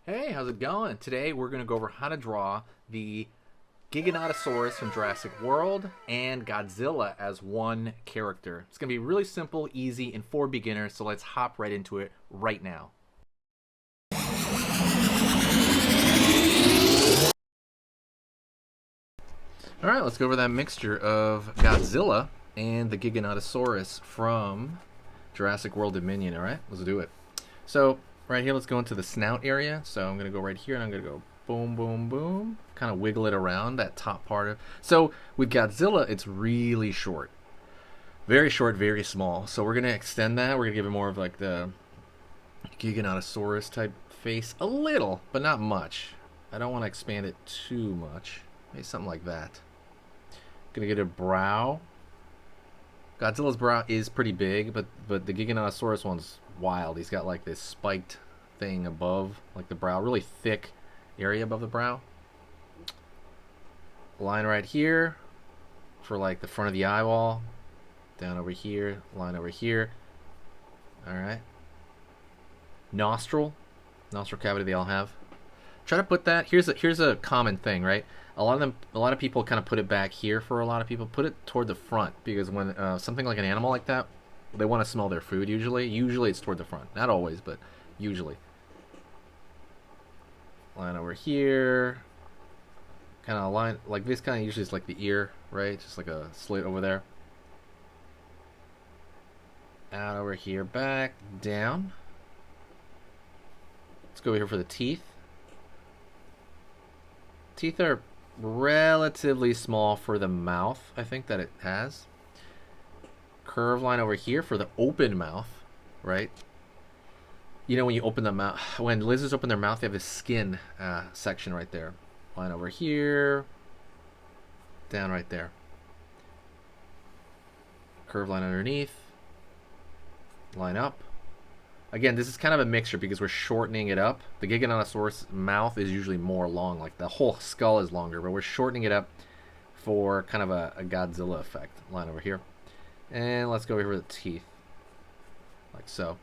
Hey, how's it going? Today we're going to go over how to draw the Giganotosaurus from Jurassic World and Godzilla as one character. It's going to be really simple, easy, and for beginners, so let's hop right into it right now. Alright, let's go over that mixture of Godzilla and the Giganotosaurus from Jurassic World Dominion. Alright, let's do it. So, right here, let's go into the snout area. So I'm going to go right here and I'm going to go boom, boom, boom. Kind of wiggle it around that top part of. So with Godzilla, it's really short. Very short, very small. So we're going to extend that. We're going to give it more of like the Giganotosaurus type face. A little, but not much. I don't want to expand it too much. Maybe something like that. Going to get a brow. Godzilla's brow is pretty big, but the Giganotosaurus one's wild. He's got like this spiked thing above, like the brow, really thick area above the brow. Line right here for like the front of the eyeball. Down over here, line over here. All right. Nostril cavity they all have. Try to put that. Here's a common thing, right? A lot of people kind of put it back here. For a lot of people, put it toward the front because when something like an animal like that, they want to smell their food usually. Usually it's toward the front. Not always, but usually. Line over here. Kind of line like this. Kind of usually is like the ear, right? Just like a slit over there. Out over here, back down. Let's go over here for the teeth. Teeth are relatively small for the mouth, I think, that it has. Curve line over here for the open mouth, right? You know when you open the mouth, when lizards open their mouth, they have this skin section right there. Line over here, down right there. Curve line underneath, line up. Again, this is kind of a mixture because we're shortening it up. The Giganotosaurus mouth is usually more long, like the whole skull is longer, but we're shortening it up for kind of a Godzilla effect. Line over here. And let's go over here with the teeth. Like so.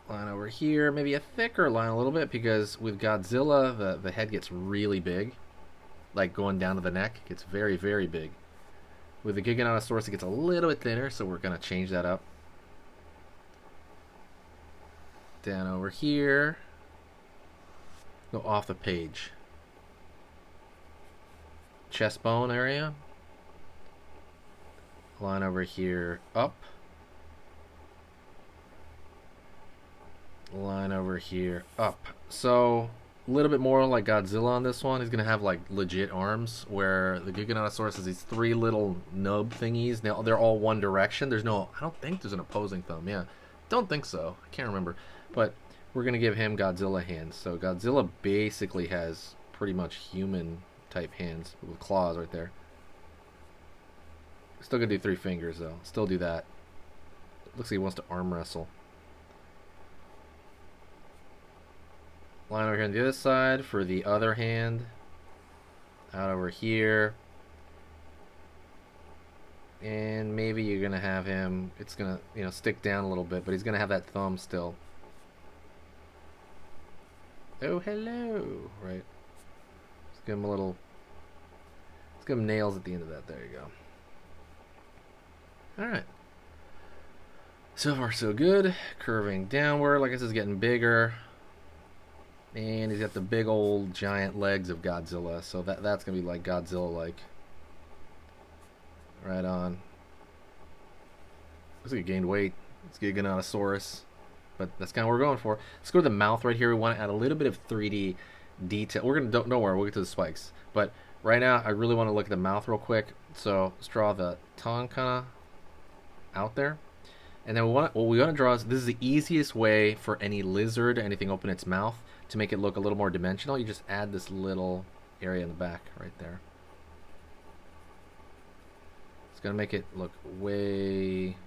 Line over here, maybe a thicker line a little bit because with Godzilla, the head gets really big. Like going down to the neck, it gets very, very big. With the Giganotosaurus, it gets a little bit thinner, so we're going to change that up. Down over here. Go off the page. Chest bone area. Line over here, up. Line over here, up. So a little bit more like Godzilla on this one. He's gonna have like legit arms, where the Giganotosaurus has these three little nub thingies. Now they're all one direction. There's no, I don't think there's an opposing thumb. Yeah, don't think so. I can't remember. But we're gonna give him Godzilla hands. So Godzilla basically has pretty much human type hands with claws right there. Still gonna do three fingers though. Still do that. Looks like he wants to arm wrestle. Line over here on the other side for the other hand. Out over here. And maybe you're going to have him, it's going to, stick down a little bit, but he's going to have that thumb still. Oh, hello. Right. Let's give him a little, let's give him nails at the end of that. There you go. Alright. So far, so good. Curving downward. Like I said, it's getting bigger. And he's got the big old giant legs of Godzilla, so that's gonna be like Godzilla-like. Right on. Looks like he gained weight. It's Giganotosaurus, but that's kind of what we're going for. Let's go to the mouth right here. We want to add a little bit of 3D detail. We're gonna don't worry, we'll get to the spikes. But right now, I really want to look at the mouth real quick. So let's draw the tongue kind of out there. And then what we want to draw is, this is the easiest way for any lizard, anything open its mouth, to make it look a little more dimensional. You just add this little area in the back right there. It's going to make it look way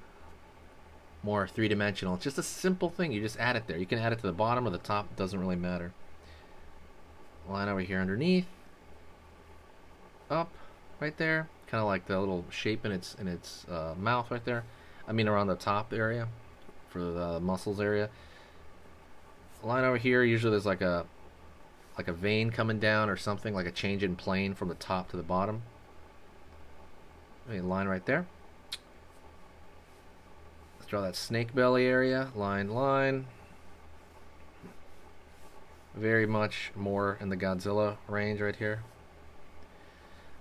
more three-dimensional. It's just a simple thing. You just add it there. You can add it to the bottom or the top. It doesn't really matter. Line over here underneath. Up right there. Kind of like the little shape in its mouth right there. I mean around the top area for the muscles area. Line over here, usually there's like a vein coming down or something, like a change in plane from the top to the bottom. A line right there. Let's draw that snake belly area. Line. Very much more in the Godzilla range right here.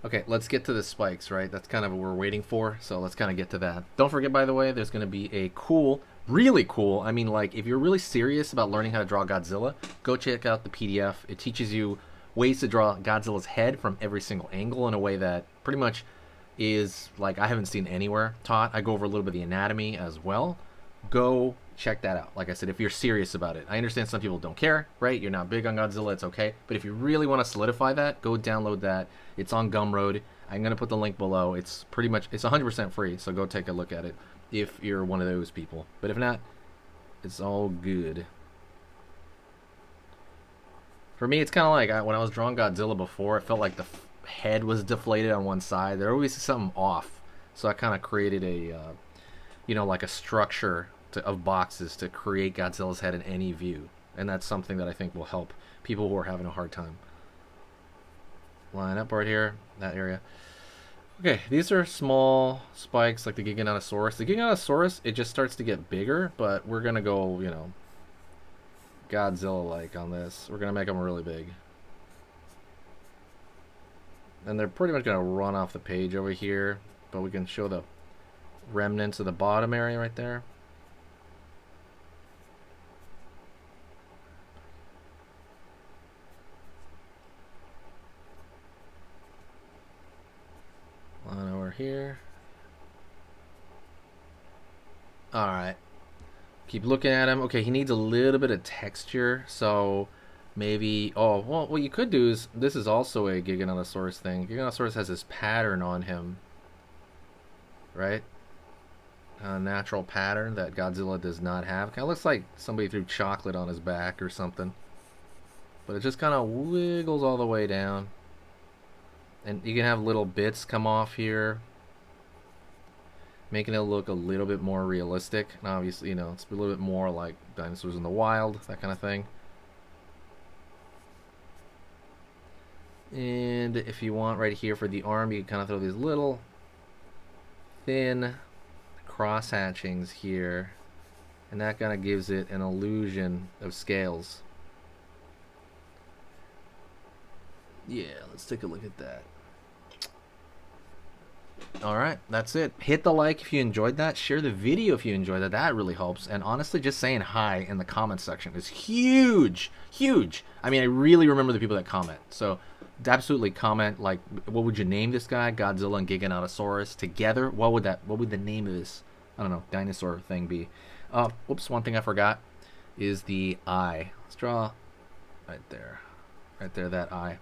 Okay, let's get to the spikes, right? That's kind of what we're waiting for, so let's kind of get to that. Don't forget, by the way, there's going to be a cool, really cool, I mean, like, if you're really serious about learning how to draw Godzilla, go check out the PDF. It teaches you ways to draw Godzilla's head from every single angle in a way that pretty much is, like, I haven't seen anywhere taught. I go over a little bit of the anatomy as well. Go check that out. Like I said, if you're serious about it. I understand some people don't care, right? You're not big on Godzilla, it's okay. But if you really want to solidify that, go download that. It's on Gumroad. I'm going to put the link below. It's pretty much, it's 100% free, so go take a look at it if you're one of those people. But if not, it's all good. For me, it's kind of like when I was drawing Godzilla before, it felt like the head was deflated on one side. There always is something off. So I kind of created a, you know, like a structure of boxes to create Godzilla's head in any view. And that's something that I think will help people who are having a hard time. Line up right here, that area. Okay, these are small spikes like the Giganotosaurus. The Giganotosaurus, it just starts to get bigger, but we're going to go, you know, Godzilla-like on this. We're going to make them really big. And they're pretty much going to run off the page over here, but we can show the remnants of the bottom area right there. Line over here. Alright. Keep looking at him. Okay, he needs a little bit of texture, so maybe... Oh, well, what you could do is... This is also a Giganotosaurus thing. Giganotosaurus has this pattern on him. Right? A natural pattern that Godzilla does not have. Kind of looks like somebody threw chocolate on his back or something. But it just kind of wiggles all the way down. And you can have little bits come off here, making it look a little bit more realistic. And obviously, you know, it's a little bit more like dinosaurs in the wild, that kind of thing. And if you want right here for the arm, you can kind of throw these little thin cross hatchings here. And that kind of gives it an illusion of scales. Yeah, let's take a look at that. Alright, that's it. Hit the like if you enjoyed that. Share the video if you enjoyed that. That really helps. And honestly, just saying hi in the comments section is huge. Huge. I mean, I really remember the people that comment. So, absolutely comment, like, what would you name this guy? Godzilla and Giganotosaurus together? What would the name of this, I don't know, dinosaur thing be? Whoops, one thing I forgot is the eye. Let's draw right there. Right there, that eye.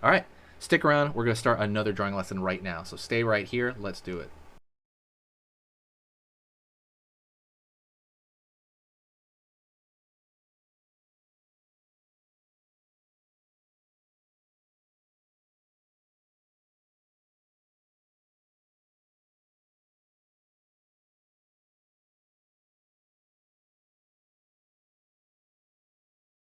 Alright, stick around. We're going to start another drawing lesson right now. So stay right here. Let's do it.